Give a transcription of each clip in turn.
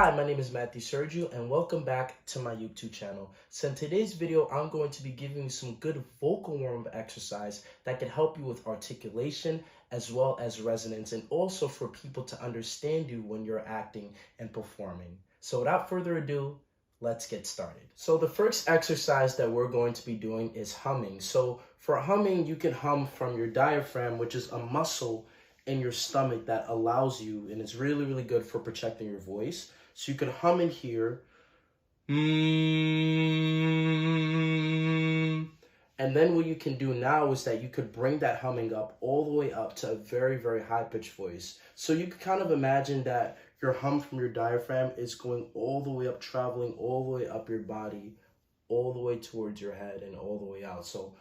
Hi, my name is Matthew Sergio and welcome back to my YouTube channel. So in today's video, I'm going to be giving you some good vocal warm-up exercise that can help you with articulation as well as resonance and also for people to understand you when you're acting and performing. So without further ado, let's get started. So the first exercise that we're going to be doing is humming. So for humming, you can hum from your diaphragm, which is a muscle in your stomach that allows you, and it's really good for protecting your voice. So you could hum in here. And then what you can do now is that you could bring that humming up all the way up to a very high pitched voice. So you could kind of imagine that your hum from your diaphragm is going all the way up, traveling all the way up your body, all the way towards your head and all the way out. So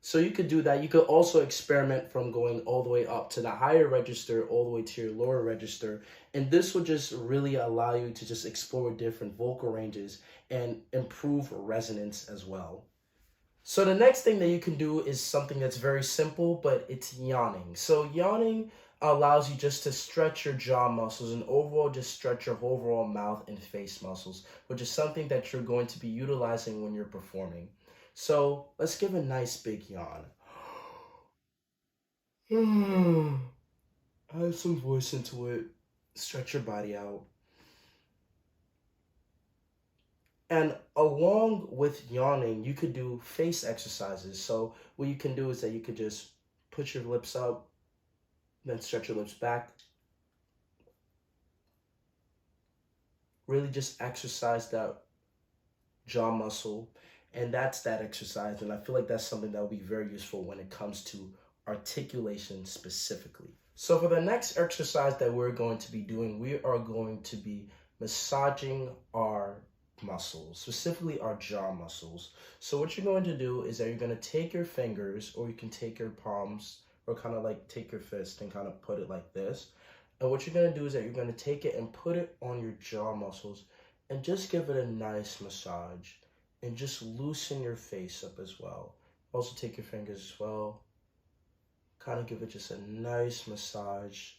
So you could do that. You could also experiment from going all the way up to the higher register, all the way to your lower register. And this will just really allow you to just explore different vocal ranges and improve resonance as well. So the next thing that you can do is something that's very simple, but it's yawning. So yawning allows you just to stretch your jaw muscles and overall just stretch your overall mouth and face muscles, which is something that you're going to be utilizing when you're performing. So let's give a nice big yawn. Add some voice into it. Stretch your body out. And along with yawning, you could do face exercises. So what you can do is that you could just put your lips up, then stretch your lips back. Really just exercise that jaw muscle. And that's that exercise. And I feel like that's something that will be very useful when it comes to articulation specifically. So for the next exercise that we're going to be doing, we are going to be massaging our muscles, specifically our jaw muscles. So what you're going to do is that you're going to take your fingers, or you can take your palms, or kind of like take your fist and kind of put it like this. And what you're going to do is that you're going to take it and put it on your jaw muscles and just give it a nice massage. And just loosen your face up as well. Also take your fingers as well. Kind of give it just a nice massage.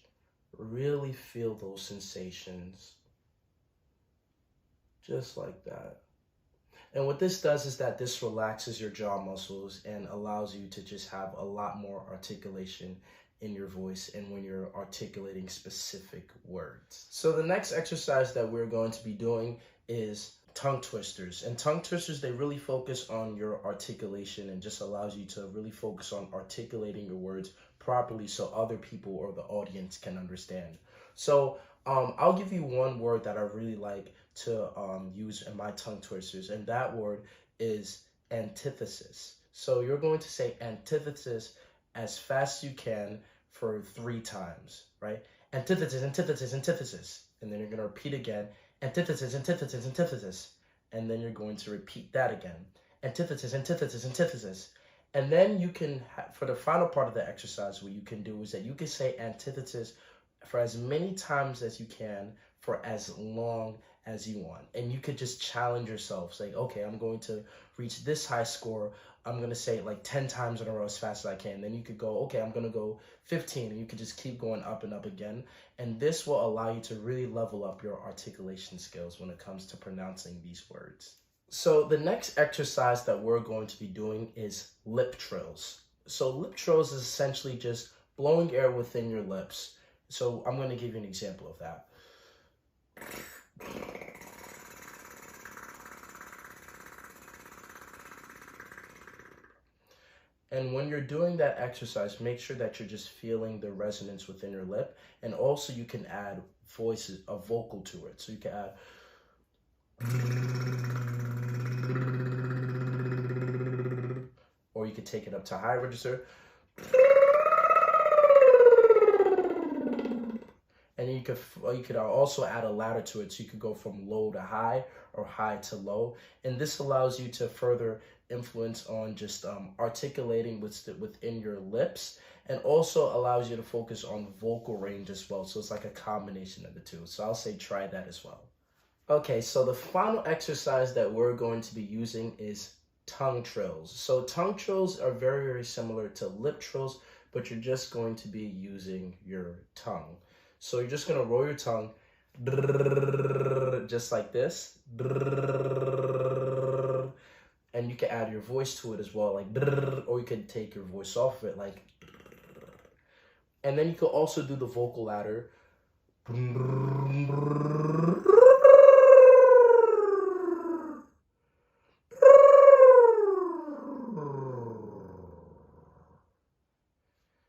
Really feel those sensations. Just like that. And what this does is that this relaxes your jaw muscles and allows you to just have a lot more articulation in your voice and when you're articulating specific words. So the next exercise that we're going to be doing is tongue twisters. And tongue twisters, they really focus on your articulation and just allows you to really focus on articulating your words properly so other people or the audience can understand. So I'll give you one word that I really like to use in my tongue twisters, and that word is antithesis. So you're going to say antithesis as fast as you can for 3 times, right? Antithesis, antithesis, antithesis. And then you're going to repeat again, antithesis, antithesis, antithesis. And then you're going to repeat that again. Antithesis, antithesis, antithesis. And then you can, for the final part of the exercise, what you can do is that you can say antithesis for as many times as you can for as long as you want. And you could just challenge yourself. Say, okay, I'm going to reach this high score. I'm going to say it like 10 times in a row as fast as I can. Then you could go, okay, I'm going to go 15. And you could just keep going up and up again. And this will allow you to really level up your articulation skills when it comes to pronouncing these words. So the next exercise that we're going to be doing is lip trills. So lip trills is essentially just blowing air within your lips. So I'm going to give you an example of that. And when you're doing that exercise, make sure that you're just feeling the resonance within your lip. And also you can add voices, a vocal to it. So you can add or you could take it up to high register. And you could also add a ladder to it, so you could go from low to high or high to low. And this allows you to further influence on just articulating within your lips, and also allows you to focus on vocal range as well. So it's like a combination of the two. So I'll say try that as well. Okay, so the final exercise that we're going to be using is tongue trills. So tongue trills are very, very similar to lip trills, but you're just going to be using your tongue. So you're just going to roll your tongue just like this. And you can add your voice to it as well, like, or you can take your voice off of it, like. And then you can also do the vocal ladder.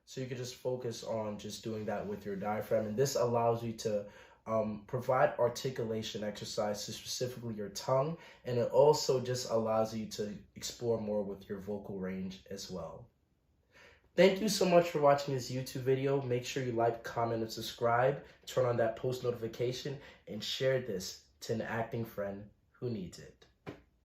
So you can just focus on just doing that with your diaphragm. And this allows you to provide articulation exercise to specifically your tongue. And it also just allows you to explore more with your vocal range as well. Thank you so much for watching this YouTube video. Make sure you like, comment, and subscribe. Turn on that post notification and share this to an acting friend who needs it.